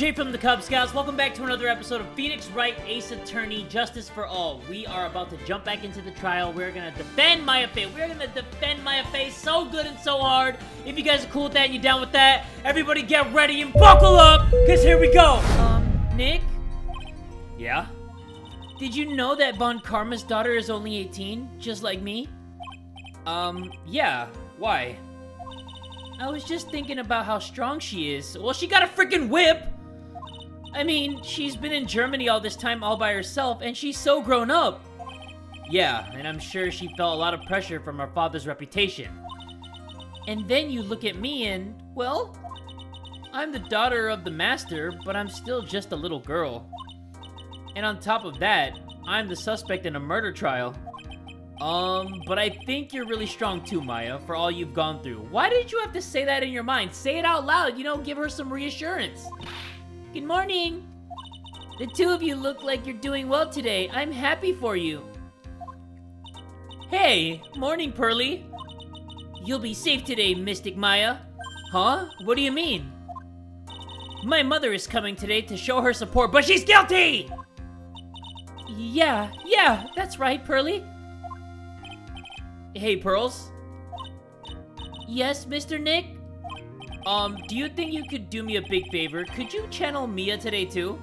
Jay from the Kubz Scouts. Welcome back to another episode of Phoenix Wright, Ace Attorney, Justice for All. We are about to jump back into the trial. We're gonna defend Maya Fey. We're gonna defend Maya Fey so good and so hard. If you guys are cool with that and you're down with that, everybody get ready and buckle up, because here we go. Nick? Yeah? Did you know that Von Karma's daughter is only 18, just like me? Yeah. Why? I was just thinking about how strong she is. Well, she got a freaking whip! I mean, she's been in Germany all this time all by herself, and she's so grown up. Yeah, and I'm sure she felt a lot of pressure from her father's reputation. And then you look at me and, well, I'm the daughter of the master, but I'm still just a little girl. And on top of that, I'm the suspect in a murder trial. But I think you're really strong too, Maya, for all you've gone through. Why did you have to say that in your mind? Say it out loud, you know, give her some reassurance. Good morning. The two of you look like you're doing well today. I'm happy for you. Hey, morning, Pearly. You'll be safe today, Mystic Maya. Huh? What do you mean? My mother is coming today to show her support, but she's guilty! Yeah, that's right, Pearly. Hey, Pearls. Yes, Mr. Nick? Do you think you could do me a big favor? Could you channel Mia today, too?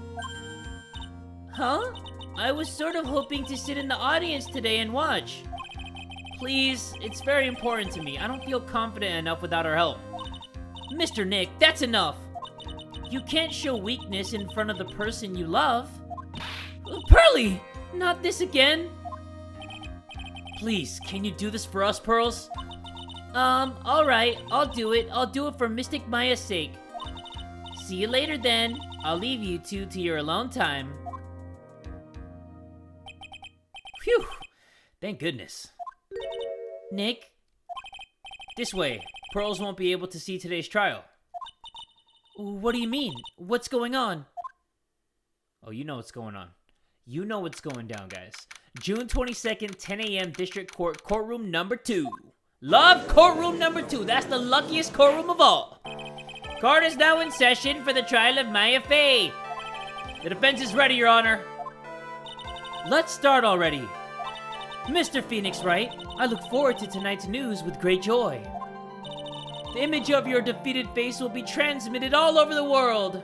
Huh? I was sort of hoping to sit in the audience today and watch. Please, it's very important to me. I don't feel confident enough without her help. Mr. Nick, that's enough. You can't show weakness in front of the person you love. Pearly! Not this again. Please, can you do this for us, Pearls? Alright, I'll do it. I'll do it for Mystic Maya's sake. See you later then. I'll leave you two to your alone time. Phew! Thank goodness. Nick? This way. Pearls won't be able to see today's trial. What do you mean? What's going on? Oh, you know what's going on. You know what's going down, guys. June 22nd, 10 a.m. District Court, courtroom number 2. Love courtroom number 2. That's the luckiest courtroom of all. Court is now in session for the trial of Maya Fey. The defense is ready, Your Honor. Let's start already. Mr. Phoenix Wright, I look forward to tonight's news with great joy. The image of your defeated face will be transmitted all over the world.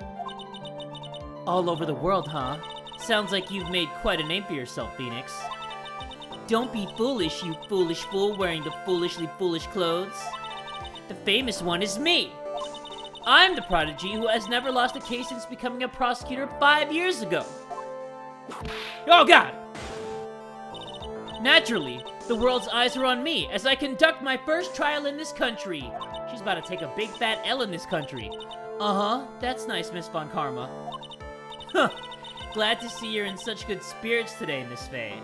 All over the world, huh? Sounds like you've made quite a name for yourself, Phoenix. Don't be foolish, you foolish fool wearing the foolishly foolish clothes. The famous one is me. I'm the prodigy who has never lost a case since becoming a prosecutor 5 years ago. Oh, God! Naturally, the world's eyes are on me as I conduct my first trial in this country. She's about to take a big fat L in this country. Uh-huh, that's nice, Miss Von Karma. Huh. Glad to see you're in such good spirits today, Miss Fey.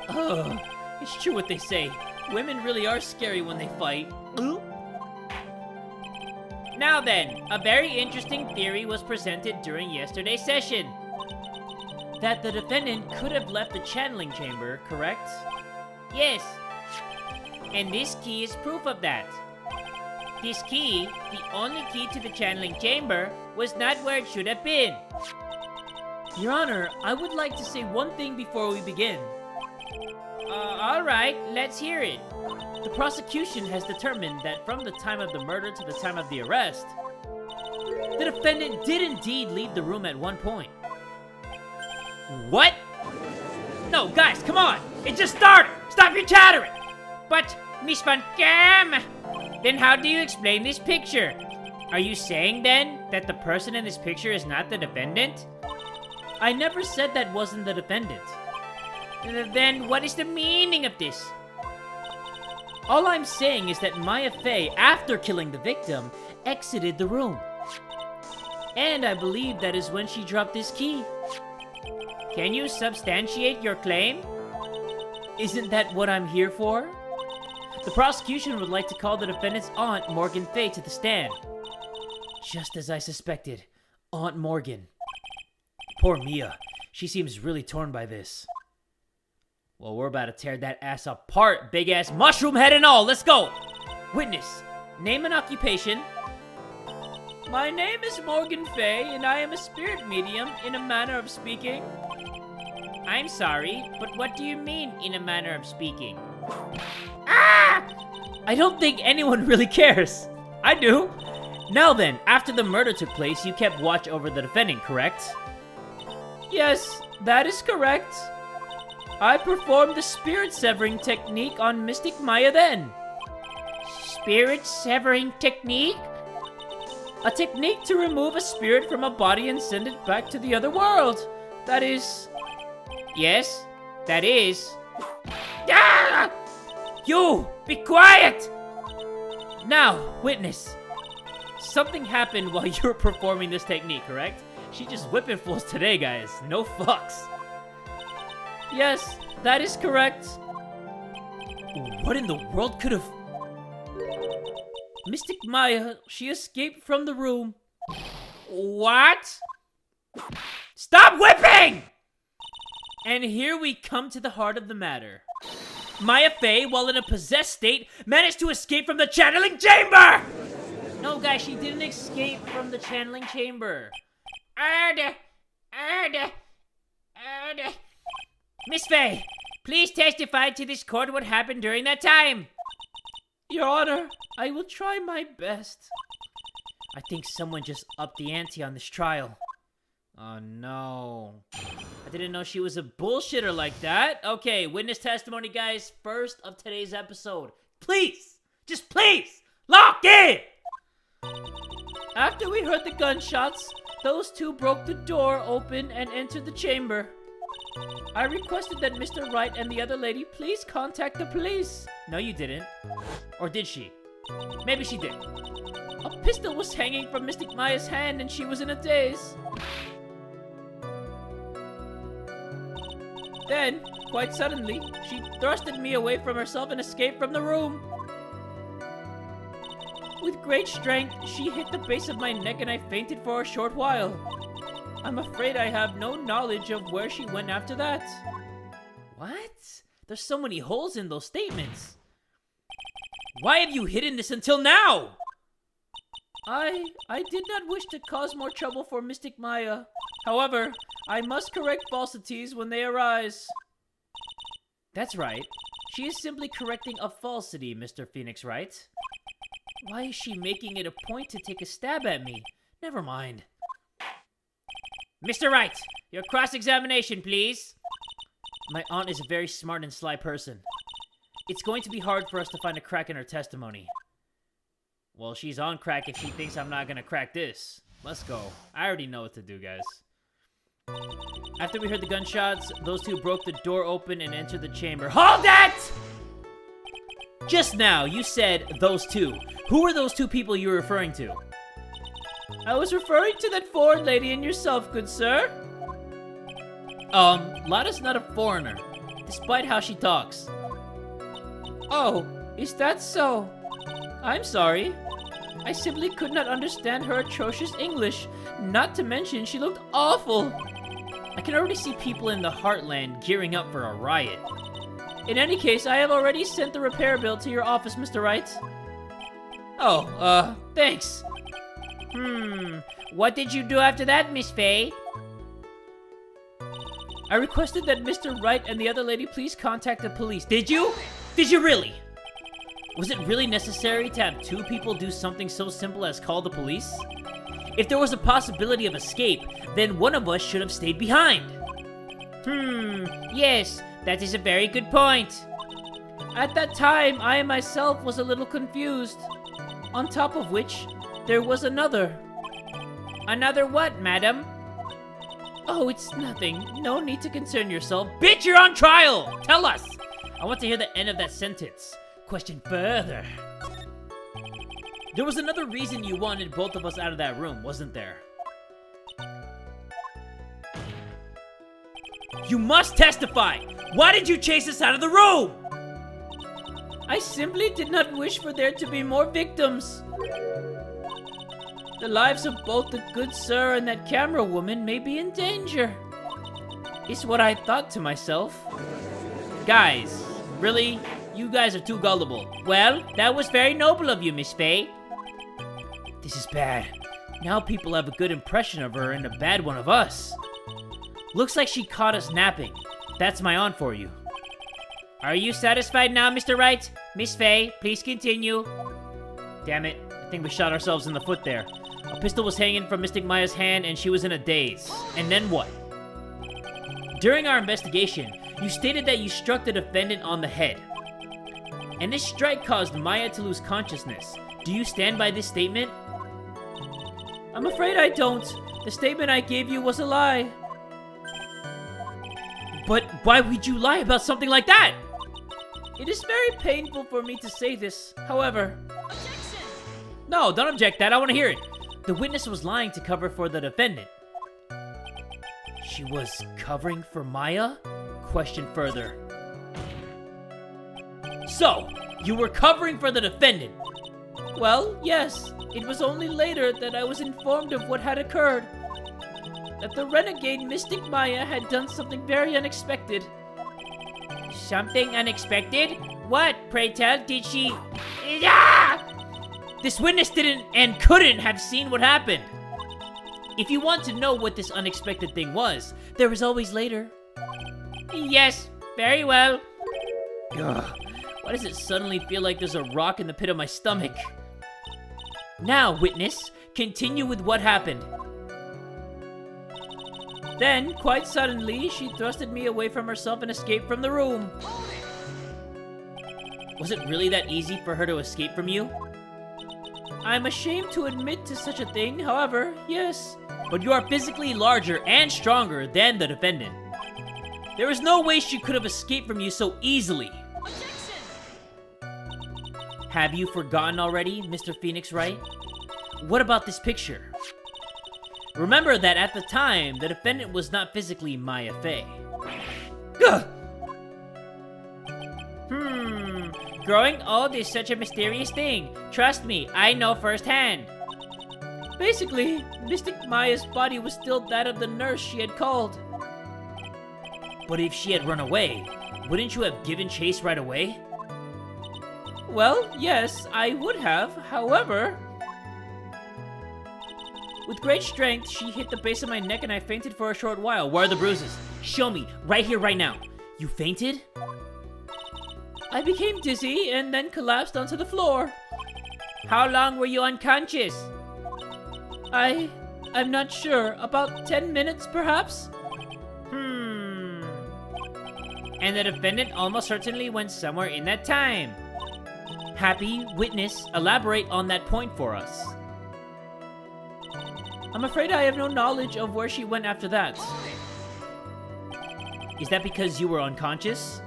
Ugh, it's true what they say. Women really are scary when they fight. Ooh. Now then, a very interesting theory was presented during yesterday's session. That the defendant could have left the channeling chamber, correct? Yes. And this key is proof of that. This key, the only key to the channeling chamber, was not where it should have been. Your Honor, I would like to say one thing before we begin. Alright, let's hear it. The prosecution has determined that from the time of the murder to the time of the arrest, the defendant did indeed leave the room at one point. What? No, guys, come on! It just started! Stop your chattering! But, Miss Von Karma, then how do you explain this picture? Are you saying, then, that the person in this picture is not the defendant? I never said that wasn't the defendant. Then what is the meaning of this? All I'm saying is that Maya Fey, after killing the victim, exited the room. And I believe that is when she dropped this key. Can you substantiate your claim? Isn't that what I'm here for? The prosecution would like to call the defendant's aunt, Morgan Fey, to the stand. Just as I suspected, Aunt Morgan. Poor Mia. She seems really torn by this. Well, we're about to tear that ass apart, big-ass mushroom head and all. Let's go! Witness, name and occupation. My name is Morgan Fay, and I am a spirit medium, in a manner of speaking. I'm sorry, but what do you mean, in a manner of speaking? Ah! I don't think anyone really cares. I do. Now then, after the murder took place, you kept watch over the defendant, correct? Yes, that is correct. I performed the spirit-severing technique on Mystic Maya then. Spirit-severing technique? A technique to remove a spirit from a body and send it back to the other world. That is... Yes, that is... Ah! You! Be quiet! Now, witness. Something happened while you were performing this technique, correct? She just whipping fools today, guys. No fucks. Yes, that is correct. What in the world could have... Mystic Maya, she escaped from the room. What? Stop whipping! And here we come to the heart of the matter. Maya Fey, while in a possessed state, managed to escape from the channeling chamber! No, guys, she didn't escape from the channeling chamber. Miss Fey, please testify to this court what happened during that time. Your Honor, I will try my best. I think someone just upped the ante on this trial. Oh no. I didn't know she was a bullshitter like that. Okay, witness testimony, guys. First of today's episode. Please, just please, lock in! After we heard the gunshots, those two broke the door open and entered the chamber. I requested that Mr. Wright and the other lady please contact the police. No, you didn't. Or did she? Maybe she did. A pistol was hanging from Mystic Maya's hand and she was in a daze. Then, quite suddenly, she thrusted me away from herself and escaped from the room. With great strength, she hit the base of my neck and I fainted for a short while. I'm afraid I have no knowledge of where she went after that. What? There's so many holes in those statements. Why have you hidden this until now? I did not wish to cause more trouble for Mystic Maya. However, I must correct falsities when they arise. That's right. She is simply correcting a falsity, Mr. Phoenix Wright. Why is she making it a point to take a stab at me? Never mind. Mr. Wright, your cross-examination, please. My aunt is a very smart and sly person. It's going to be hard for us to find a crack in her testimony. Well, she's on crack if she thinks I'm not gonna crack this. Let's go. I already know what to do, guys. After we heard the gunshots, those two broke the door open and entered the chamber. Hold that! Just now, you said those two. Who were those two people you were referring to? I was referring to that foreign lady and yourself, good sir. Lada's not a foreigner, despite how she talks. Oh, is that so? I'm sorry. I simply could not understand her atrocious English. Not to mention, she looked awful. I can already see people in the heartland gearing up for a riot. In any case, I have already sent the repair bill to your office, Mr. Wright. Oh, thanks. What did you do after that, Miss Fay? I requested that Mr. Wright and the other lady please contact the police. Did you? Did you really? Was it really necessary to have two people do something so simple as call the police? If there was a possibility of escape, then one of us should have stayed behind. Yes, that is a very good point. At that time, I myself was a little confused. On top of which, there was another. Another what, madam? Oh, it's nothing. No need to concern yourself. Bitch, you're on trial! Tell us! I want to hear the end of that sentence. Question further. There was another reason you wanted both of us out of that room, wasn't there? You must testify! Why did you chase us out of the room? I simply did not wish for there to be more victims. The lives of both the good sir and that camera woman may be in danger. Is what I thought to myself. Guys, really? You guys are too gullible. Well, that was very noble of you, Miss Fay. This is bad. Now people have a good impression of her and a bad one of us. Looks like she caught us napping. That's my aunt for you. Are you satisfied now, Mr. Wright? Miss Faye, please continue. Damn it, I think we shot ourselves in the foot there. A pistol was hanging from Mystic Maya's hand and she was in a daze. And then what? During our investigation, you stated that you struck the defendant on the head. And this strike caused Maya to lose consciousness. Do you stand by this statement? I'm afraid I don't. The statement I gave you was a lie. But why would you lie about something like that? It is very painful for me to say this. However... Objection! No, don't object that. I want to hear it. The witness was lying to cover for the defendant. She was covering for Maya? Question further. So, you were covering for the defendant? Well, yes. It was only later that I was informed of what had occurred. That the renegade Mystic Maya had done something very unexpected. Something unexpected? What, pray tell, did she... Ah! This witness didn't and couldn't have seen what happened. If you want to know what this unexpected thing was, there was always later. Yes, very well. Ugh, why does it suddenly feel like there's a rock in the pit of my stomach? Now, witness, continue with what happened. Then, quite suddenly, she thrusted me away from herself and escaped from the room. Was it really that easy for her to escape from you? I'm ashamed to admit to such a thing, however, yes. But you are physically larger and stronger than the defendant. There is no way she could have escaped from you so easily. Objection! Have you forgotten already, Mr. Phoenix Wright? What about this picture? Remember that at the time, the defendant was not physically Maya Fey. Ugh! Growing old is such a mysterious thing. Trust me, I know firsthand. Basically, Mystic Maya's body was still that of the nurse she had called. But if she had run away, wouldn't you have given chase right away? Well, yes, I would have. However... With great strength, she hit the base of my neck and I fainted for a short while. Where are the bruises? Show me, right here, right now. You fainted? I became dizzy and then collapsed onto the floor. How long were you unconscious? I'm not sure. About 10 minutes, perhaps? And the defendant almost certainly went somewhere in that time. Happy, witness, elaborate on that point for us. I'm afraid I have no knowledge of where she went after that. Is that because you were unconscious?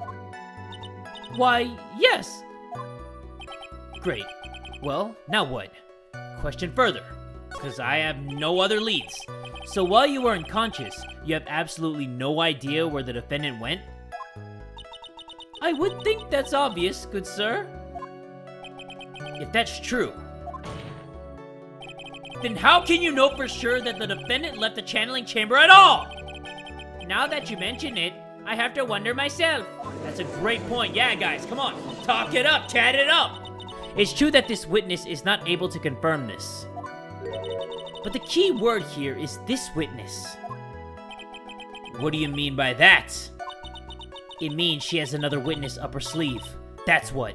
Why, yes. Great. Well, now what? Question further, because I have no other leads. So while you were unconscious, you have absolutely no idea where the defendant went? I would think that's obvious, good sir. If that's true, then how can you know for sure that the defendant left the channeling chamber at all? Now that you mention it, I have to wonder myself. That's a great point. Yeah, guys, come on. Talk it up, chat it up. It's true that this witness is not able to confirm this. But the key word here is this witness. What do you mean by that? It means she has another witness up her sleeve. That's what.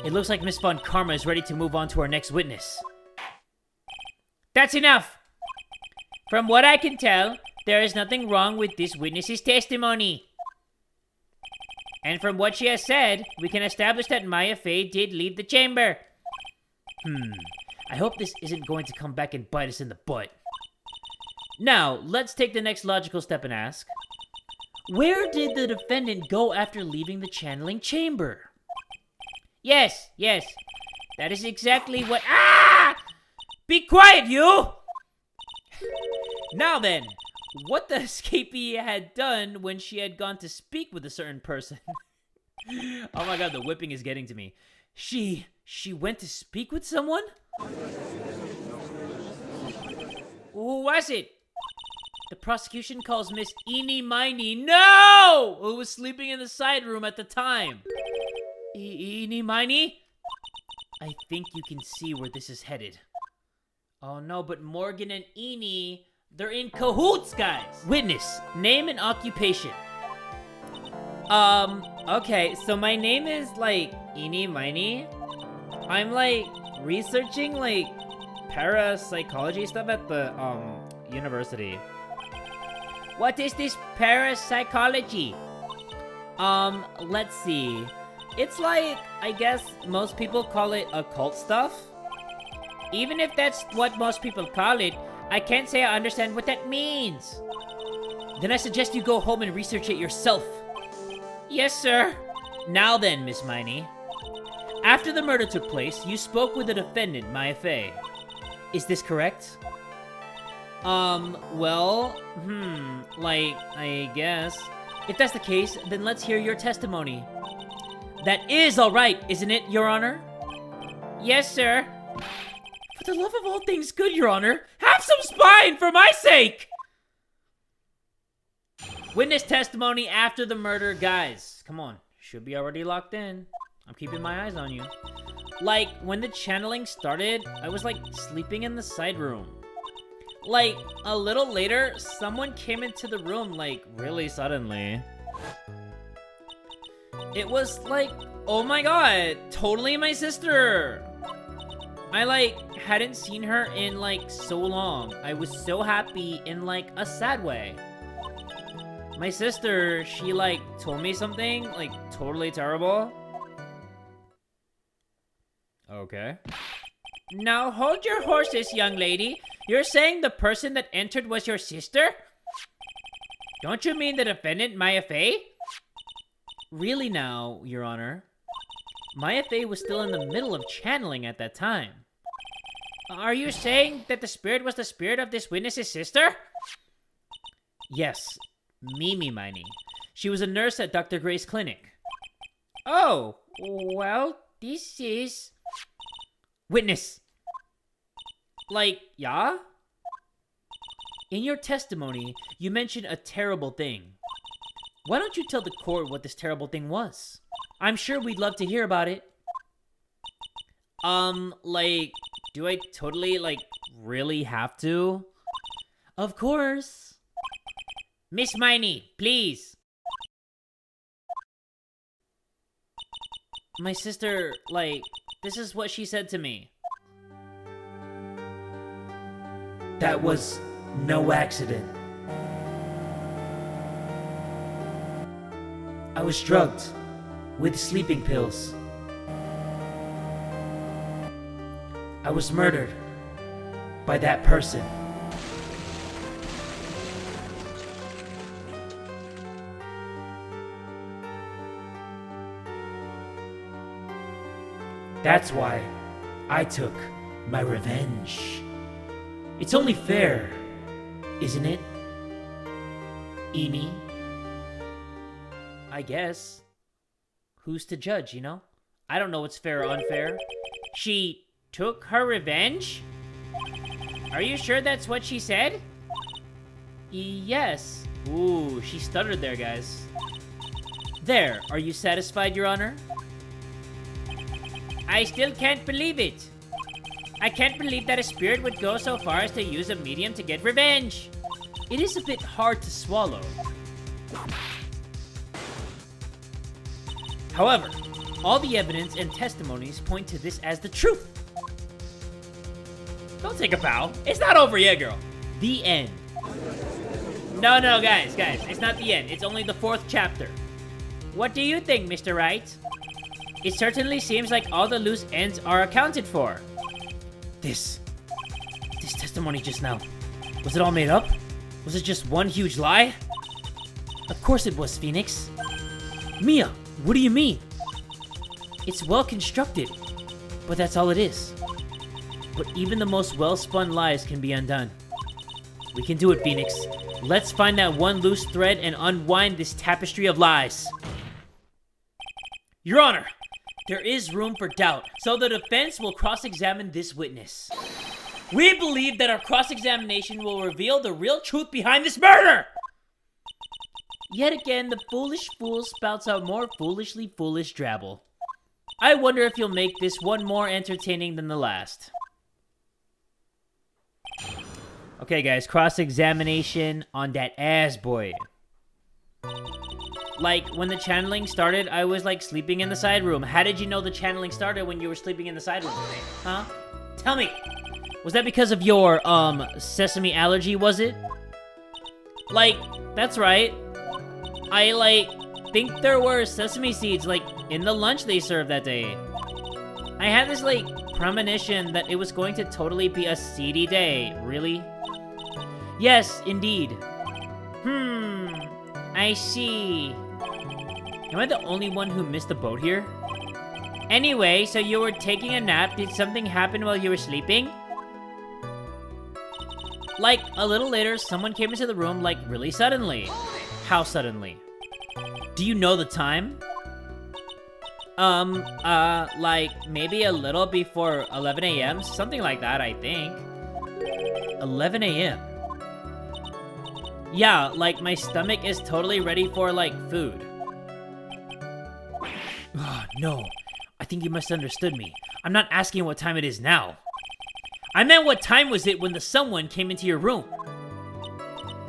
It looks like Miss Von Karma is ready to move on to our next witness. That's enough! From what I can tell, there is nothing wrong with this witness's testimony. And from what she has said, we can establish that Maya Fey did leave the chamber. I hope this isn't going to come back and bite us in the butt. Now, let's take the next logical step and ask, where did the defendant go after leaving the channeling chamber? Yes, that is exactly what— Ah! Be quiet, you! Now then, what the escapee had done when she had gone to speak with a certain person. Oh my god, the whipping is getting to me. She went to speak with someone? Who was it? The prosecution calls Miss Eeny Miny. No! Who was sleeping in the side room at the time. Eeny Miny? I think you can see where this is headed. Oh no, but Morgan and Eni, they're in cahoots, guys. Witness, name and occupation. Okay, so my name is, like, Eeny Miny. I'm, like, researching, like, parapsychology stuff at the, university. What is this parapsychology? Let's see. It's like, I guess most people call it occult stuff. Even if that's what most people call it, I can't say I understand what that means. Then I suggest you go home and research it yourself. Yes, sir. Now then, Miss Miney. After the murder took place, you spoke with the defendant, Maya Fey. Is this correct? Well, like, I guess. If that's the case, then let's hear your testimony. That is all right, isn't it, Your Honor? Yes, sir. For the love of all things good, Your Honor, have some spine for my sake! Witness testimony after the murder. Guys, come on. Should be already locked in. I'm keeping my eyes on you. Like, when the channeling started, I was, like, sleeping in the side room. Like, a little later, someone came into the room, like, really suddenly. It was like, oh my god, totally my sister! I, like, hadn't seen her in, like, so long. I was so happy in, like, a sad way. My sister, she, like, told me something, like, totally terrible. Okay. Now, hold your horses, young lady. You're saying the person that entered was your sister? Don't you mean the defendant, Maya Fey? Really now, Your Honor. Maya Fey was still in the middle of channeling at that time. Are you saying that the spirit was the spirit of this witness's sister? Yes, Mimi Miney. She was a nurse at Dr. Gray's clinic. Oh, well, this is... Witness. Like, yeah? In your testimony, you mentioned a terrible thing. Why don't you tell the court what this terrible thing was? I'm sure we'd love to hear about it. Like, do I totally, like, really have to? Of course. Miss Miney, please. My sister, like, this is what she said to me. That was no accident. I was drugged with sleeping pills. I was murdered by that person. That's why I took my revenge. It's only fair, isn't it, Eni? I guess. Who's to judge, you know? I don't know what's fair or unfair. She took her revenge? Are you sure that's what she said? Yes. Ooh, she stuttered there, guys. There, are you satisfied, Your Honor? I still can't believe it. I can't believe that a spirit would go so far as to use a medium to get revenge. It is a bit hard to swallow. However, all the evidence and testimonies point to this as the truth. Don't take a bow. It's not over yet, girl. The end. No, guys, it's not the end. It's only the 4th chapter. What do you think, Mr. Wright? It certainly seems like all the loose ends are accounted for. This testimony just now, was it all made up? Was it just one huge lie? Of course it was, Phoenix. Mia, what do you mean? It's well constructed, but that's all it is. But even the most well-spun lies can be undone. We can do it, Phoenix. Let's find that one loose thread and unwind this tapestry of lies. Your Honor, there is room for doubt, so the defense will cross-examine this witness. We believe that our cross-examination will reveal the real truth behind this murder! Yet again, the foolish fool spouts out more foolishly foolish drabble. I wonder if you'll make this one more entertaining than the last. Okay, guys, cross-examination on that ass boy. Like, when the channeling started, I was, like, sleeping in the side room. How did you know the channeling started when you were sleeping in the side room? Huh? Tell me! Was that because of your, sesame allergy, was it? Like, that's right. I, like, think there were sesame seeds, like, in the lunch they served that day. I had this, like, premonition that it was going to totally be a seedy day. Really? Yes, indeed. I see. Am I the only one who missed the boat here? Anyway, so you were taking a nap. Did something happen while you were sleeping? Like, a little later, someone came into the room, like, really suddenly. How suddenly? Do you know the time? Like, maybe a little before 11 a.m.? Something like that, I think. 11 a.m. Yeah, like, my stomach is totally ready for, like, food. No. I think you misunderstood me. I'm not asking what time it is now. I meant what time was it when the someone came into your room?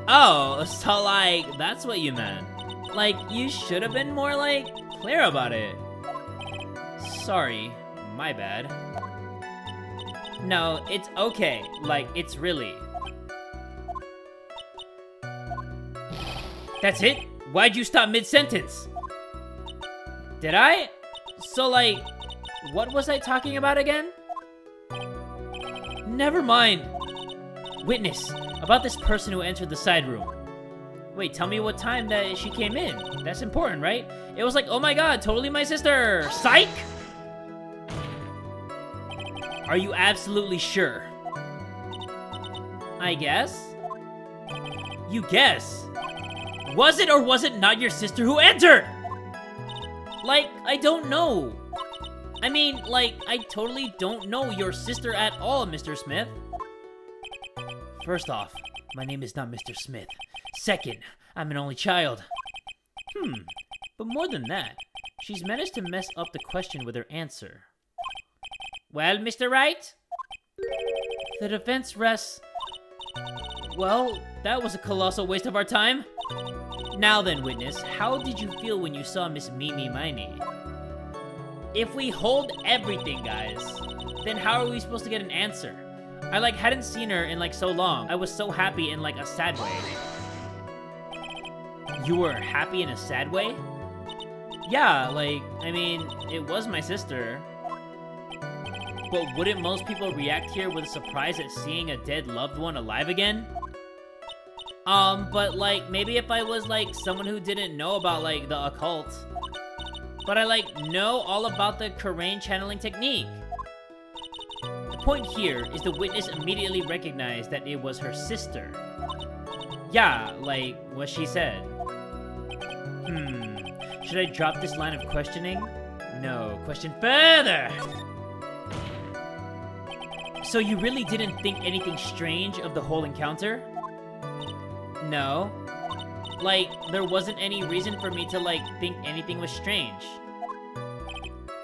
Oh, so, like, that's what you meant. Like, you should have been more, like, clear about it. Sorry. My bad. No, it's okay. Like, it's really... That's it? Why'd you stop mid-sentence? Did I? So, like, what was I talking about again? Never mind. Witness, about this person who entered the side room. Wait, tell me what time that she came in. That's important, right? It was like, oh my god, totally my sister. Psych! Are you absolutely sure? I guess? You guess? Was it or was it not your sister who entered? Like, I don't know. I mean, like, I totally don't know your sister at all, Mr. Smith. First off, my name is not Mr. Smith. Second, I'm an only child. But more than that, she's managed to mess up the question with her answer. Well, Mr. Wright? The defense rests... Well, that was a colossal waste of our time. Now then, witness, how did you feel when you saw Miss Mimi Miney? If we hold everything, guys, then how are we supposed to get an answer? I, like, hadn't seen her in, like, so long. I was so happy in, like, a sad way. You were happy in a sad way? Yeah, like, I mean, it was my sister. But wouldn't most people react here with surprise at seeing a dead loved one alive again? But, like, maybe if I was, like, someone who didn't know about, like, the occult. But I, like, know all about the Karain channeling technique. The point here is the witness immediately recognized that it was her sister. Yeah, like what she said. Should I drop this line of questioning? No, question further! So you really didn't think anything strange of the whole encounter? No. Like, there wasn't any reason for me to, like, think anything was strange.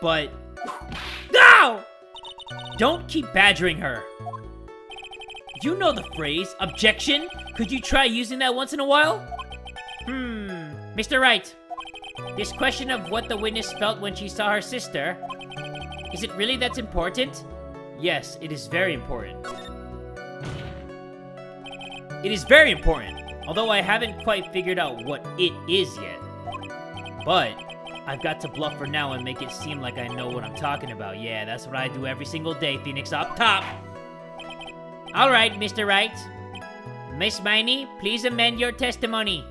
But... No! Don't keep badgering her. You know the phrase, objection? Could you try using that once in a while? Mr. Wright. This question of what the witness felt when she saw her sister, is it really that important? Yes, it is very important. It is very important, although I haven't quite figured out what it is yet. But I've got to bluff for now and make it seem like I know what I'm talking about. Yeah, that's what I do every single day, Phoenix up top. All right, Mr. Wright. Miss Miney, please amend your testimony.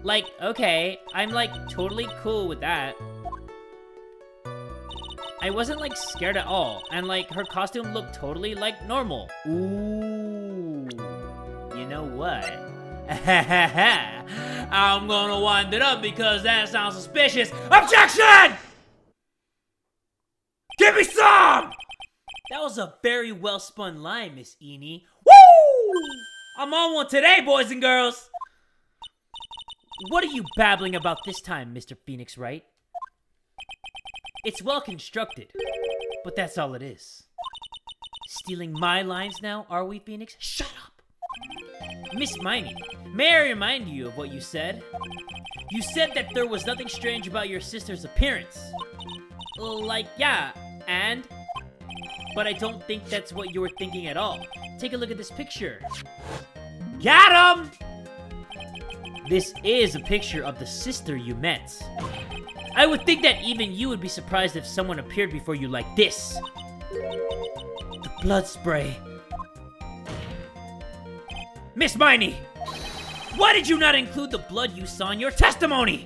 Like, okay, I'm, like, totally cool with that. I wasn't, like, scared at all, and, like, her costume looked totally, like, normal. Ooh, you know what? I'm gonna wind it up because that sounds suspicious. Objection! Give me some! That was a very well-spun line, Miss Eni. Woo! I'm on one today, boys and girls. What are you babbling about this time, Mr. Phoenix Wright? It's well constructed, but that's all it is. Stealing my lines now, are we, Phoenix? Shut up! Miss Miney, may I remind you of what you said? You said that there was nothing strange about your sister's appearance. Like, yeah, and? But I don't think that's what you were thinking at all. Take a look at this picture. Got him! This is a picture of the sister you met. I would think that even you would be surprised if someone appeared before you like this. The blood spray. Miss Miney! Why did you not include the blood you saw in your testimony?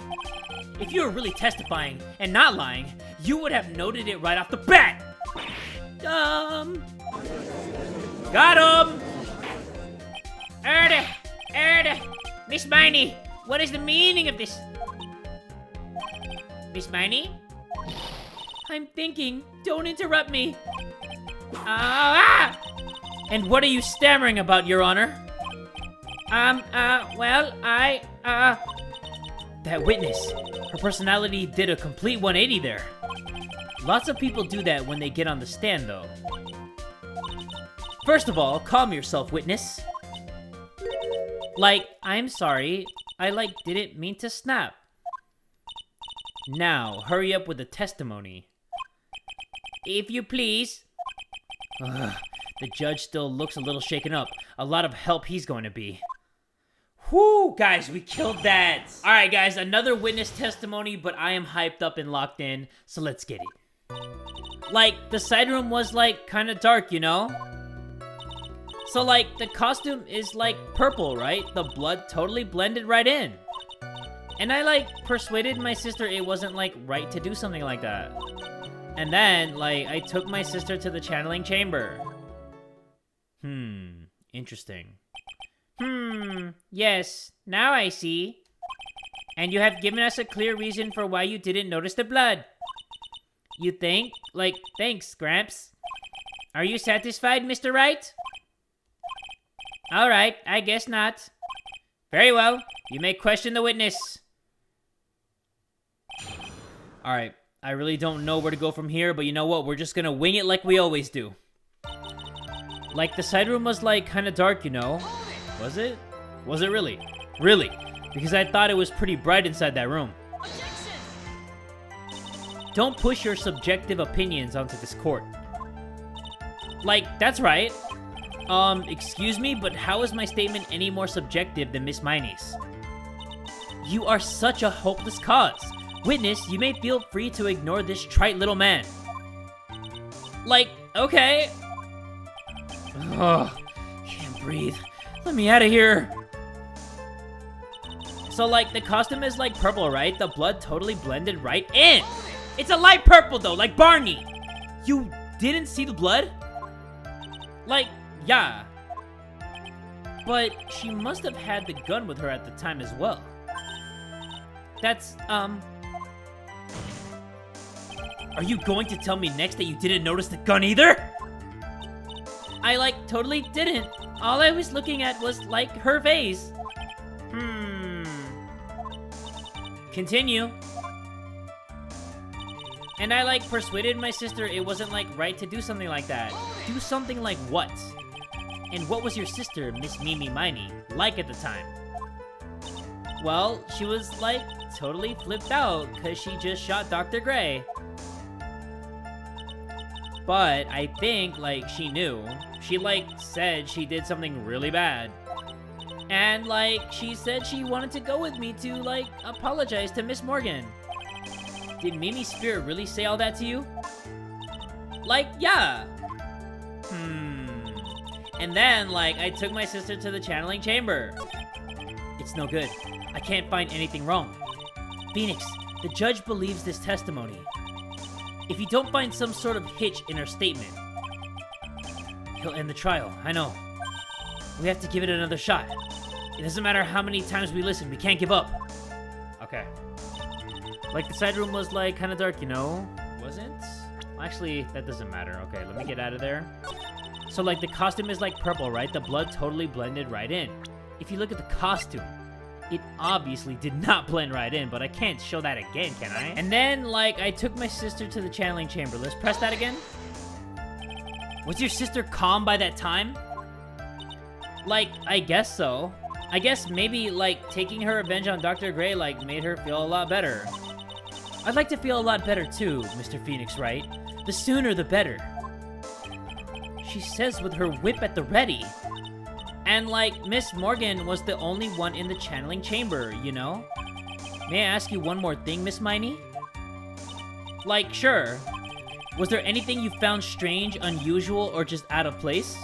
If you were really testifying and not lying, you would have noted it right off the bat. Got him! Miss Miney, what is the meaning of this? Miss Miney? I'm thinking, don't interrupt me. And what are you stammering about, Your Honor? That witness, her personality did a complete 180 there. Lots of people do that when they get on the stand, though. First of all, calm yourself, witness. Like, I'm sorry, I didn't mean to snap. Now, hurry up with the testimony. If you please. The judge still looks a little shaken up. A lot of help he's going to be. Whoo, guys, we killed that. All right, guys, another witness testimony, but I am hyped up and locked in, so let's get it. Like, the side room was, kind of dark, you know? So, the costume is, purple, right? The blood totally blended right in. And I, persuaded my sister it wasn't, right to do something like that. And then, I took my sister to the channeling chamber. Interesting. Yes, now I see. And you have given us a clear reason for why you didn't notice the blood. You think? Thanks, Gramps. Are you satisfied, Mr. Wright? Alright, I guess not. Very well, you may question the witness. Alright, I really don't know where to go from here, but you know what? We're just gonna wing it like we always do. The side room was, kind of dark, you know? Was it? Was it really? Really? Because I thought it was pretty bright inside that room. Don't push your subjective opinions onto this court. That's right. Excuse me, but how is my statement any more subjective than Miss Miney's? You are such a hopeless cause. Witness, you may feel free to ignore this trite little man. Okay. Ugh, can't breathe. Let me out of here. So, the costume is, purple, right? The blood totally blended right in. It's a light purple, though, like Barney. You didn't see the blood? Yeah. But she must have had the gun with her at the time as well. That's, Are you going to tell me next that you didn't notice the gun either? I, totally didn't. All I was looking at was, her face. Continue. And I, persuaded my sister it wasn't, right to do something like that. Do something like what? And what was your sister, Miss Mimi Miney, like at the time? Well, she was, totally flipped out because she just shot Dr. Gray. But I think, she knew. She, said she did something really bad. And, she said she wanted to go with me to, apologize to Miss Morgan. Did Mimi's spirit really say all that to you? Yeah. And then, I took my sister to the channeling chamber. It's no good. I can't find anything wrong. Phoenix, the judge believes this testimony. If you don't find some sort of hitch in her statement, he'll end the trial. I know. We have to give it another shot. It doesn't matter how many times we listen. We can't give up. Okay. The side room was, kind of dark, you know? Wasn't? Actually, that doesn't matter. Okay, let me get out of there. So, the costume is, purple, right? The blood totally blended right in. If you look at the costume, it obviously did not blend right in, but I can't show that again, can I? And then, I took my sister to the channeling chamber. Let's press that again. Was your sister calm by that time? Like, I guess so. I guess maybe, like, taking her revenge on Dr. Gray, like, made her feel a lot better. I'd like to feel a lot better too, Mr. Phoenix Wright. The sooner the better. She says with her whip at the ready. And, like, Miss Morgan was the only one in the channeling chamber, you know? May I ask you one more thing, Miss Miney? Like, sure. Was there anything you found strange, unusual, or just out of place?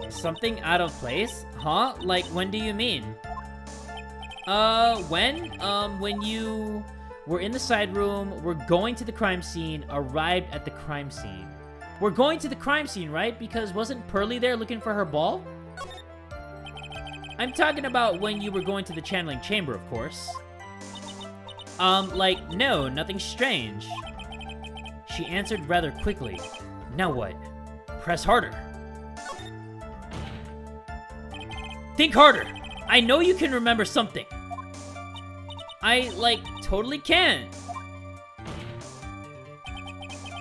Something out of place? Huh? Like, when do you mean? When you were in the side room, were going to the crime scene, arrived at the crime scene. We're going to the crime scene, right? Because wasn't Pearly there looking for her ball? I'm talking about when you were going to the channeling chamber, of course. Like, no, nothing strange. She answered rather quickly. Now what? Press harder. Think harder. I know you can remember something. I, like, totally can.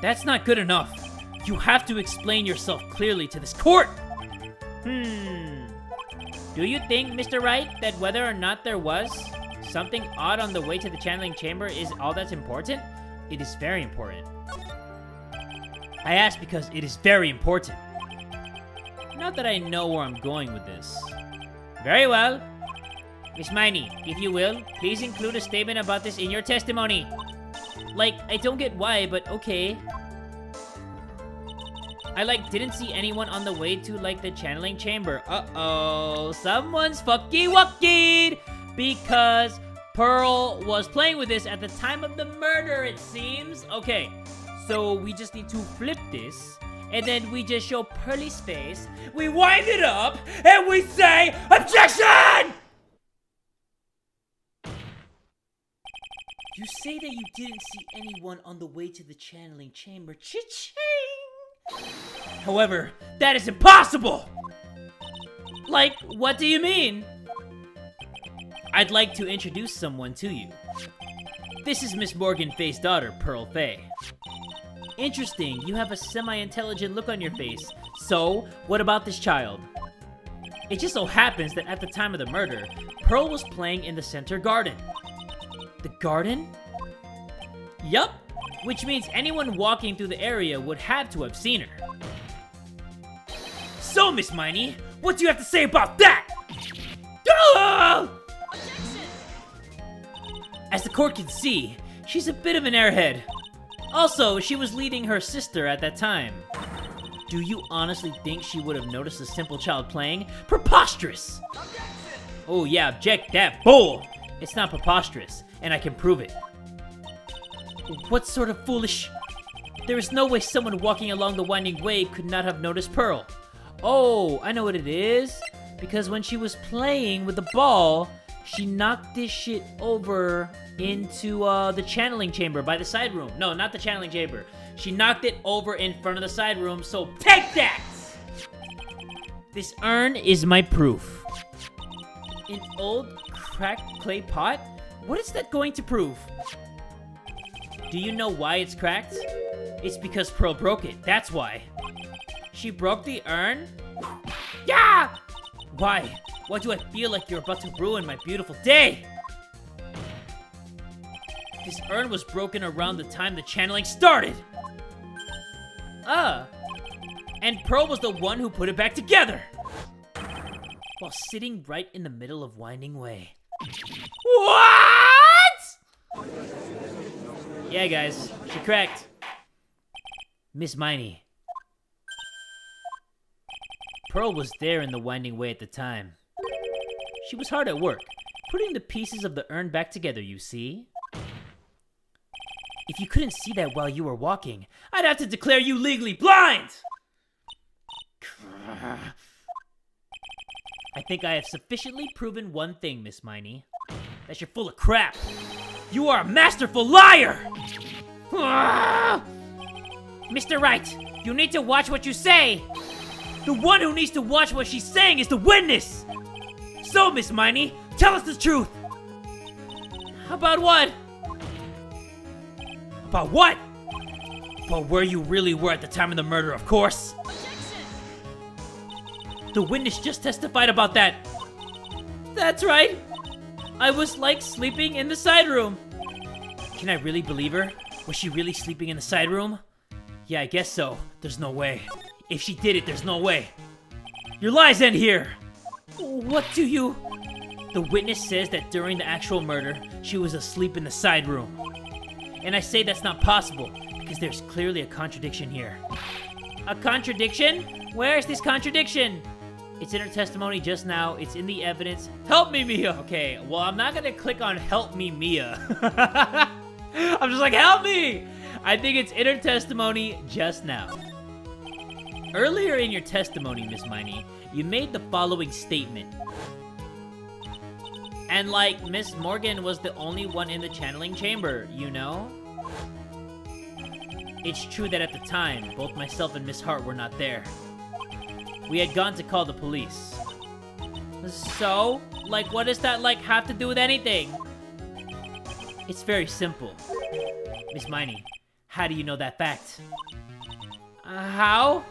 That's not good enough. You have to explain yourself clearly to this court. Do you think, Mr. Wright, that whether or not there was something odd on the way to the channeling chamber is all that's important? It is very important. I ask because it is very important. Not that I know where I'm going with this. Very well. Miss Miney, if you will, please include a statement about this in your testimony. Like, I don't get why, but okay. I, like, didn't see anyone on the way to, like, the channeling chamber. Uh-oh. Someone's fucky-wuckied! Because Pearl was playing with this at the time of the murder, it seems. Okay, so we just need to flip this, and then we just show Pearly's face. We wind it up, and we say, OBJECTION! You say that you didn't see anyone on the way to the channeling chamber. Cha-ching! However, that is impossible! Like, what do you mean? I'd like to introduce someone to you. This is Miss Morgan Fay's daughter, Pearl Fay. Interesting, you have a semi-intelligent look on your face. So, what about this child? It just so happens that at the time of the murder, Pearl was playing in the center garden. The garden? Yup, which means anyone walking through the area would have to have seen her. So, Miss Miney, what do you have to say about that? As the court can see, she's a bit of an airhead. Also, she was leading her sister at that time. Do you honestly think she would have noticed a simple child playing? Preposterous! Oh yeah, object that bull! It's not preposterous, and I can prove it. What sort of foolish... There is no way someone walking along the winding way could not have noticed Pearl. Oh, I know what it is. Because when she was playing with the ball, she knocked this shit over into the channeling chamber by the side room. No, not the channeling chamber. She knocked it over in front of the side room, so take that! This urn is my proof. An old cracked clay pot? What is that going to prove? Do you know why it's cracked? It's because Pearl broke it, that's why. She broke the urn? Yeah! Why? Why do I feel like you're about to ruin my beautiful day? This urn was broken around the time the channeling started! And Pearl was the one who put it back together! While sitting right in the middle of Winding Way. What?! Yeah, guys, she cracked. Miss Miney. Pearl was there in the Winding Way at the time. She was hard at work, putting the pieces of the urn back together, you see? If you couldn't see that while you were walking, I'd have to declare you legally blind! I think I have sufficiently proven one thing, Miss Miney. That you're full of crap. You are a masterful liar! Mr. Wright, you need to watch what you say! The one who needs to watch what she's saying is the witness! So, Miss Miney, tell us the truth! About what? About what? But where you really were at the time of the murder, of course. The witness just testified about that. That's right. I was like sleeping in the side room. Can I really believe her? Was she really sleeping in the side room? Yeah, I guess so. There's no way. If she did it, there's no way. Your lies end here. What do you... The witness says that during the actual murder, she was asleep in the side room. And I say that's not possible, because there's clearly a contradiction here. A contradiction? Where is this contradiction? It's in her testimony just now. It's in the evidence. Help me, Mia! Okay, well, I'm not gonna click on help me, Mia. I'm just like, help me! I think it's in her testimony just now. Earlier in your testimony, Miss Miney, you made the following statement. And like, Miss Morgan was the only one in the channeling chamber, you know? It's true that at the time, both myself and Miss Hart were not there. We had gone to call the police. So? Like, what does that, like, have to do with anything? It's very simple. Miss Miney, how do you know that fact? How?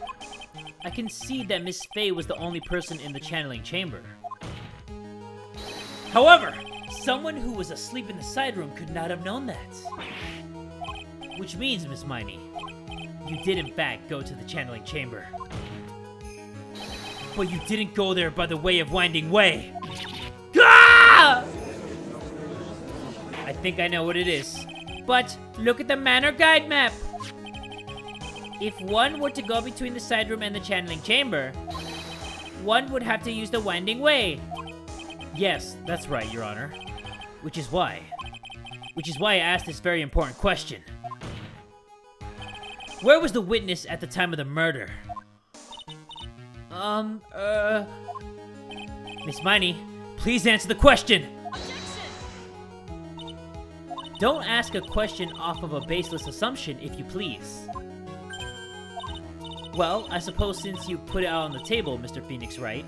I can see that Miss Faye was the only person in the channeling chamber. However, someone who was asleep in the side room could not have known that. Which means, Miss Miney, you did in fact go to the channeling chamber. But you didn't go there by the way of Winding Way. Ah! I think I know what it is. But look at the manor guide map. If one were to go between the side room and the channeling chamber, one would have to use the Winding Way. Yes, that's right, Your Honor. Which is why I asked this very important question. Where was the witness at the time of the murder? Miss Miney, please answer the question. Don't ask a question off of a baseless assumption, if you please. Well, I suppose since you put it out on the table, Mr. Phoenix Wright,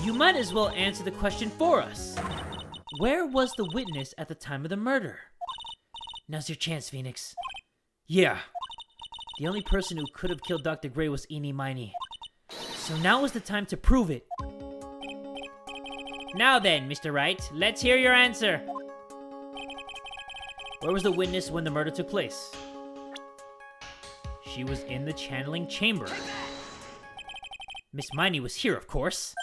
you might as well answer the question for us. Where was the witness at the time of the murder? Now's your chance, Phoenix. Yeah. The only person who could have killed Dr. Gray was Eenie Miney. So now is the time to prove it. Now then, Mr. Wright, let's hear your answer. Where was the witness when the murder took place? She was in the channeling chamber. Miss Miney was here, of course.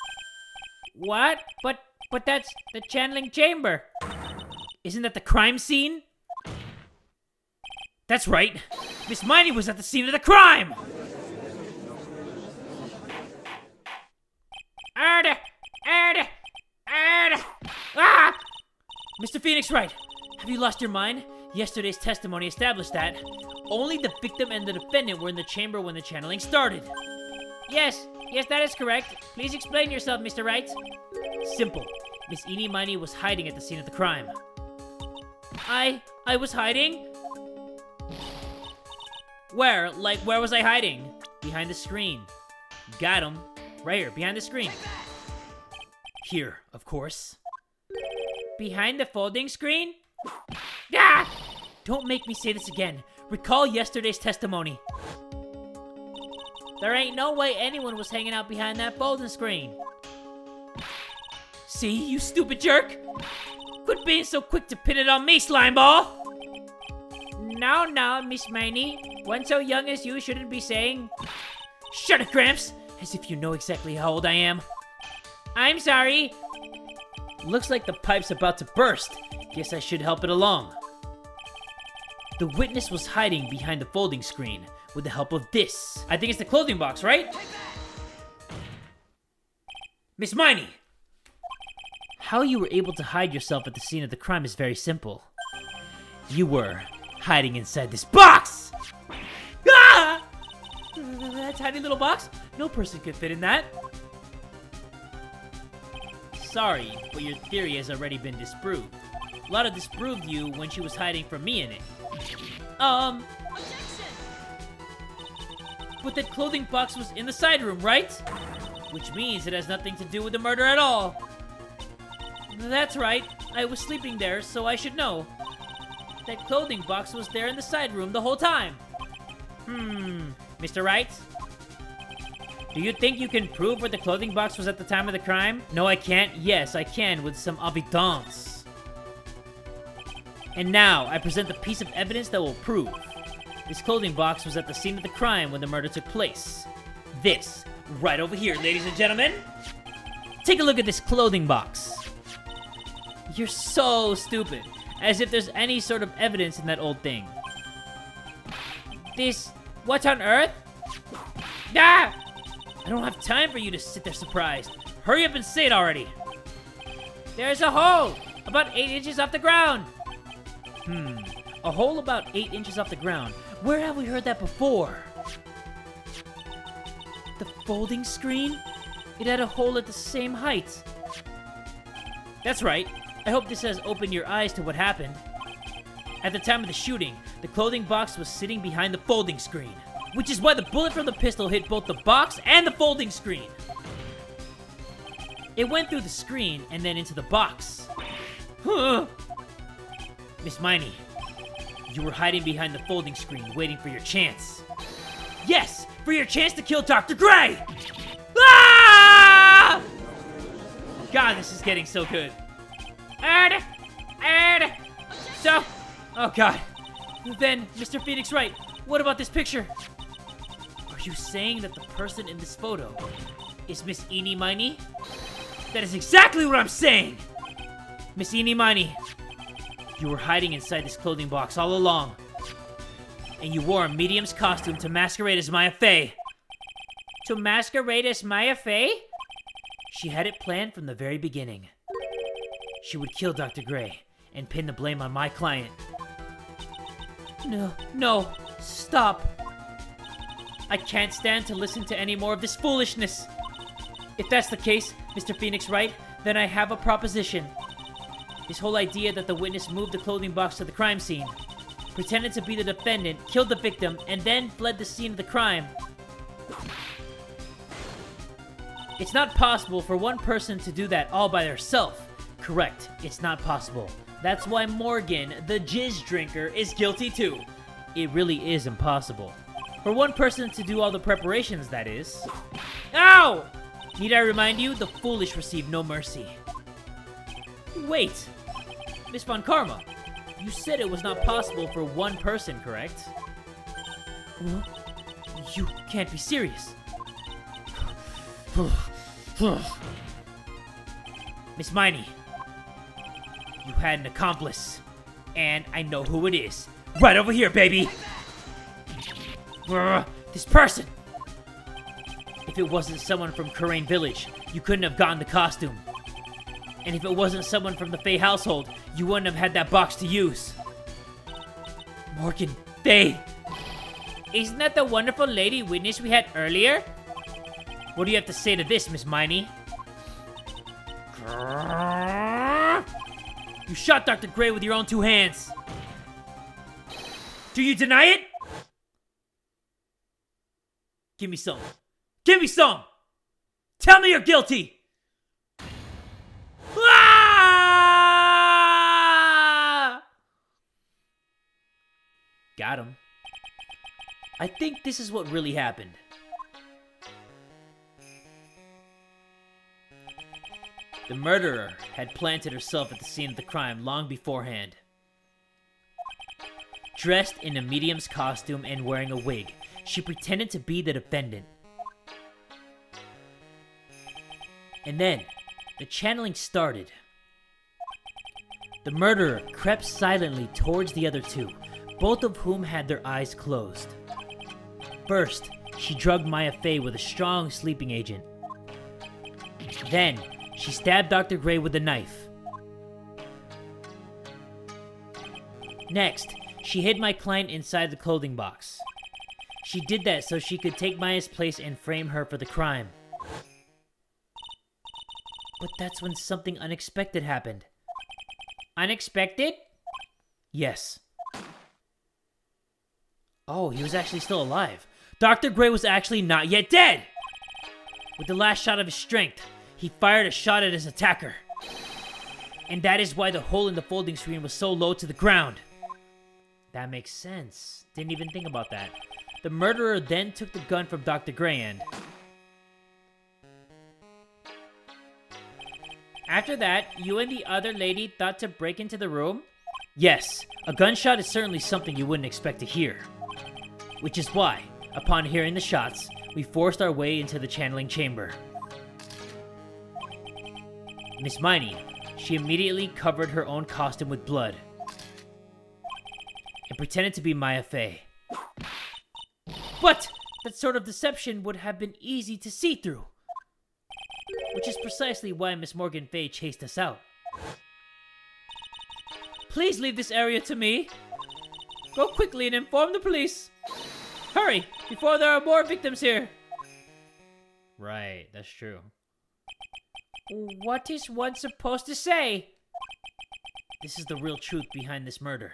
What? But that's the channeling chamber. Isn't that the crime scene? That's right. Miss Miney was at the scene of the crime! Ah! Mr. Phoenix Wright, have you lost your mind? Yesterday's testimony established that only the victim and the defendant were in the chamber when the channeling started. Yes, that is correct. Please explain yourself, Mr. Wright. Simple. Miss Eenie Miney was hiding at the scene of the crime. I was hiding? Where? Like, where was I hiding? Behind the screen. Got him. Right here, behind the screen. Here, of course. Behind the folding screen? Ah! Don't make me say this again. Recall yesterday's testimony. There ain't no way anyone was hanging out behind that folding screen. See, you stupid jerk? Quit being so quick to pin it on me, slimeball! No, Miss Miney. One so young as you shouldn't be saying... Shut it, Gramps! As if you know exactly how old I am. I'm sorry. Looks like the pipe's about to burst. Guess I should help it along. The witness was hiding behind the folding screen with the help of this. I think it's the clothing box, right? Miss Miney! How you were able to hide yourself at the scene of the crime is very simple. You were hiding inside this box! Ah! That tiny little box? No person could fit in that. Sorry, but your theory has already been disproved. Lotta disproved you when she was hiding from me in it. But that clothing box was in the side room, right? Which means it has nothing to do with the murder at all. That's right. I was sleeping there, so I should know. that clothing box was there in the side room the whole time. Mr. Wright? Do you think you can prove where the clothing box was at the time of the crime? No, I can't. Yes, I can with some evidence. And now, I present the piece of evidence that will prove. This clothing box was at the scene of the crime when the murder took place. This, right over here, ladies and gentlemen. Take a look at this clothing box. You're so stupid. As if there's any sort of evidence in that old thing. This... what on earth? Ah! I don't have time for you to sit there surprised. Hurry up and say it already. There's a hole about 8 inches off the ground. A hole about 8 inches off the ground. Where have we heard that before? The folding screen? It had a hole at the same height. That's right. I hope this has opened your eyes to what happened. At the time of the shooting, the clothing box was sitting behind the folding screen, which is why the bullet from the pistol hit both the box and the folding screen. It went through the screen and then into the box. Miss Miney, you were hiding behind the folding screen, waiting for your chance. Yes, for your chance to kill Dr. Gray! Ah! God, this is getting so good. So, oh God. Then, Mr. Phoenix Wright, what about this picture? Are you saying that the person in this photo is Miss Eenie Miney? That is exactly what I'm saying! Miss Eenie Miney, you were hiding inside this clothing box all along. And you wore a medium's costume to masquerade as Maya Fey. To masquerade as Maya Fey? She had it planned from the very beginning. She would kill Dr. Gray and pin the blame on my client. No, stop. I can't stand to listen to any more of this foolishness. If that's the case, Mr. Phoenix Wright, then I have a proposition. This whole idea that the witness moved the clothing box to the crime scene, pretended to be the defendant, killed the victim, and then fled the scene of the crime. It's not possible for one person to do that all by herself. Correct, it's not possible. That's why Morgan, the jizz drinker, is guilty too. It really is impossible. For one person to do all the preparations, that is. Ow! Need I remind you, the foolish receive no mercy. Wait, Miss Von Karma, you said it was not possible for one person, correct? Huh? You can't be serious. Miss Miney, you had an accomplice, and I know who it is. Right over here, baby! This person! If it wasn't someone from Kurain Village, you couldn't have gotten the costume. And if it wasn't someone from the Fey household, you wouldn't have had that box to use. Morgan Fey! Isn't that the wonderful lady witness we had earlier? What do you have to say to this, Miss Miney? You shot Dr. Gray with your own 2 hands. Do you deny it? Give me some. Give me some! Tell me you're guilty! Ah! Got him. I think this is what really happened. The murderer had planted herself at the scene of the crime long beforehand. Dressed in a medium's costume and wearing a wig, she pretended to be the defendant. And then, the channeling started. The murderer crept silently towards the other 2, both of whom had their eyes closed. First, she drugged Maya Fey with a strong sleeping agent. Then, she stabbed Dr. Gray with a knife. Next, she hid my client inside the clothing box. She did that so she could take Maya's place and frame her for the crime. But that's when something unexpected happened. Unexpected? Yes. Oh, he was actually still alive. Dr. Gray was actually not yet dead! With the last shot of his strength, he fired a shot at his attacker. And that is why the hole in the folding screen was so low to the ground. That makes sense. Didn't even think about that. The murderer then took the gun from Dr. Gray and... After that, you and the other lady thought to break into the room? Yes, a gunshot is certainly something you wouldn't expect to hear. Which is why, upon hearing the shots, we forced our way into the channeling chamber. Miss Miney, she immediately covered her own costume with blood and pretended to be Maya Fey. But that sort of deception would have been easy to see through. Which is precisely why Miss Morgan Fey chased us out. Please leave this area to me. Go quickly and inform the police. Hurry, before there are more victims here. Right, that's true. What is one supposed to say? This is the real truth behind this murder.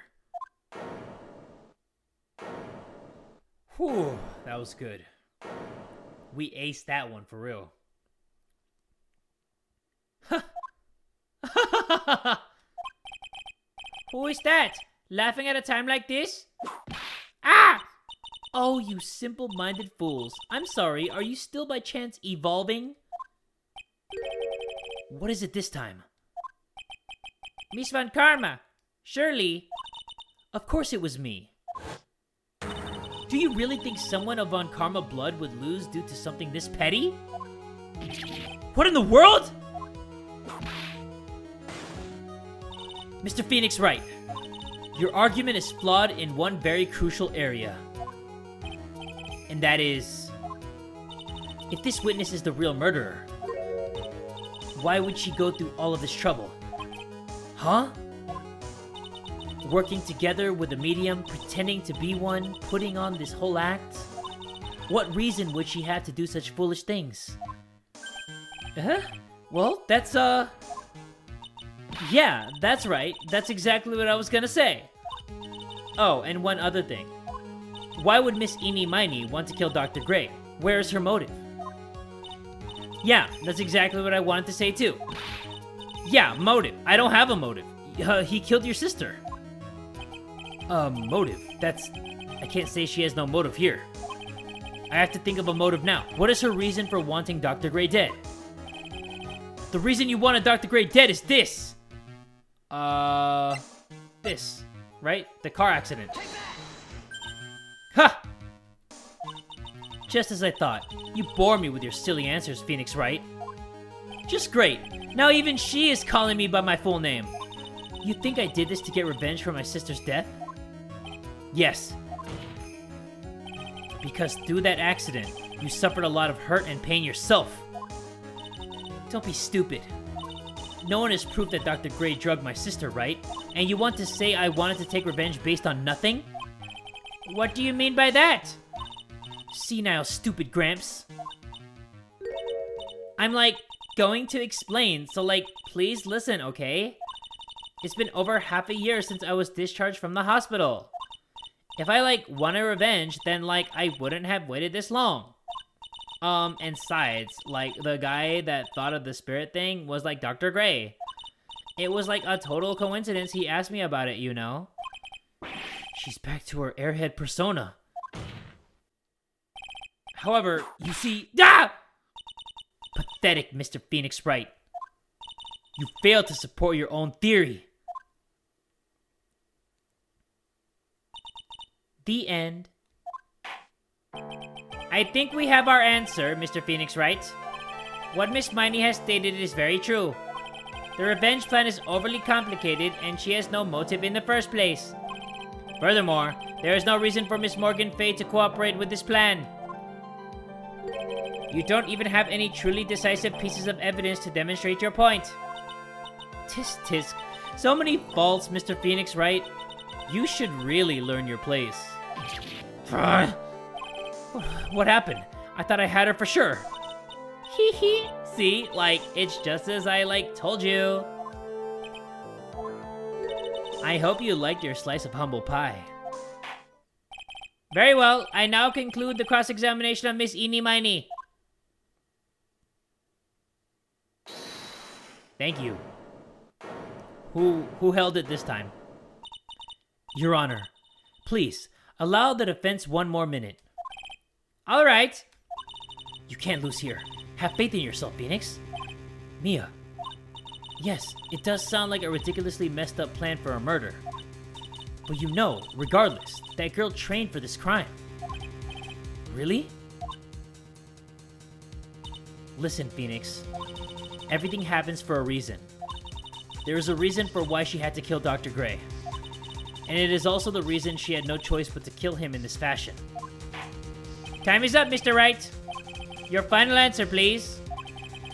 Whew, that was good. We aced that one for real. Who is that? Laughing at a time like this? Ah! Oh, you simple-minded fools. I'm sorry, are you still by chance evolving? What is it this time? Miss Von Karma. Surely. Of course it was me. Do you really think someone of Von Karma blood would lose due to something this petty? What in the world? Mr. Phoenix Wright, your argument is flawed in one very crucial area. And that is, if this witness is the real murderer, why would she go through all of this trouble? Huh? Working together with a medium, pretending to be one, putting on this whole act? What reason would she have to do such foolish things? Well, that's, yeah, that's right. That's exactly what I was gonna say. Oh, and one other thing. Why would Miss Eenie Miney want to kill Dr. Gray? Where is her motive? Yeah, that's exactly what I wanted to say too. Yeah, motive. I don't have a motive. He killed your sister. Motive. I can't say she has no motive here. I have to think of a motive now. What is her reason for wanting Dr. Gray dead? The reason you wanted Dr. Gray dead is this. This, right? The car accident. Ha! Just as I thought. You bore me with your silly answers, Phoenix Wright. Just great. Now even she is calling me by my full name. You think I did this to get revenge for my sister's death? Yes. Because through that accident, you suffered a lot of hurt and pain yourself. Don't be stupid. No one has proof that Dr. Gray drugged my sister, right? And you want to say I wanted to take revenge based on nothing? What do you mean by that? Senile, stupid Gramps. I'm, going to explain, so, please listen, okay? It's been over half a year since I was discharged from the hospital. If I, wanted revenge, then, I wouldn't have waited this long. And besides, the guy that thought of the spirit thing was, Dr. Gray. It was, a total coincidence he asked me about it, you know? She's back to her airhead persona. However, you see... Ah! Pathetic, Mr. Phoenix Wright. You failed to support your own theory. The end. I think we have our answer, Mr. Phoenix Wright. What Miss Miney has stated is very true. The revenge plan is overly complicated and she has no motive in the first place. Furthermore, there is no reason for Miss Morgan Fay to cooperate with this plan. You don't even have any truly decisive pieces of evidence to demonstrate your point. Tisk tisk. So many faults, Mr. Phoenix Wright. You should really learn your place. What happened? I thought I had her for sure. Hee hee. See, it's just as I, told you. I hope you liked your slice of humble pie. Very well, I now conclude the cross-examination of Miss Eenie Miney. Thank you. Who held it this time? Your Honor, Please, allow the defense one more minute. All right. You can't lose here. Have faith in yourself, Phoenix. Mia. Yes, it does sound like a ridiculously messed up plan for a murder. But you know, regardless, that girl trained for this crime. Really? Listen, Phoenix. Everything happens for a reason. There is a reason for why she had to kill Dr. Gray. And it is also the reason she had no choice but to kill him in this fashion. Time is up, Mr. Wright. Your final answer, please.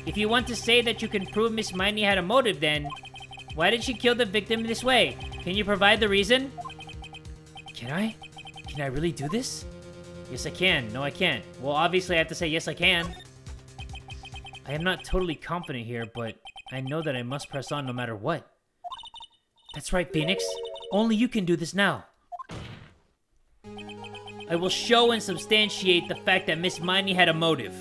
If you want to say that you can prove Miss Miney had a motive, then why did she kill the victim in this way? Can you provide the reason? Can I? Can I really do this? Yes, I can. No, I can't. Well, obviously I have to say yes, I can. I am not totally confident here, but I know that I must press on no matter what. That's right, Phoenix. Only you can do this now. I will show and substantiate the fact that Miss Miney had a motive.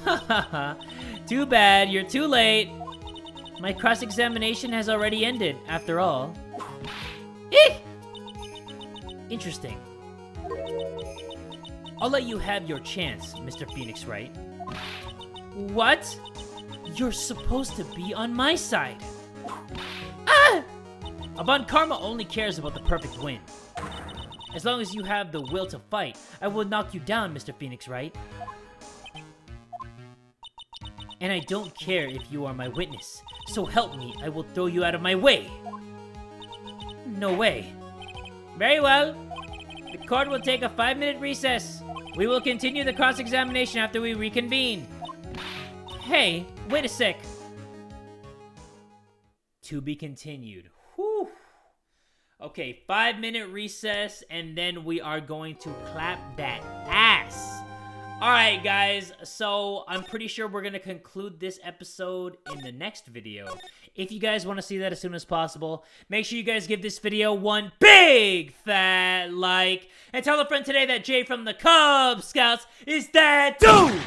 Hahaha. Too bad, you're too late. My cross-examination has already ended, after all. Eek! Interesting. I'll let you have your chance, Mr. Phoenix Wright. What? You're supposed to be on my side. Ah! Avant Karma only cares about the perfect win. As long as you have the will to fight, I will knock you down, Mr. Phoenix Wright. And I don't care if you are my witness. So help me, I will throw you out of my way. No way. Very well. The court will take a 5-minute recess. We will continue the cross-examination after we reconvene. Hey, wait a sec. To be continued. Whew. Okay, 5-minute recess, and then we are going to clap that ass. Alright, guys, so I'm pretty sure we're going to conclude this episode in the next video. If you guys want to see that as soon as possible, make sure you guys give this video one big fat like, and tell a friend today that Jay from the Kubz Scouts is that dude!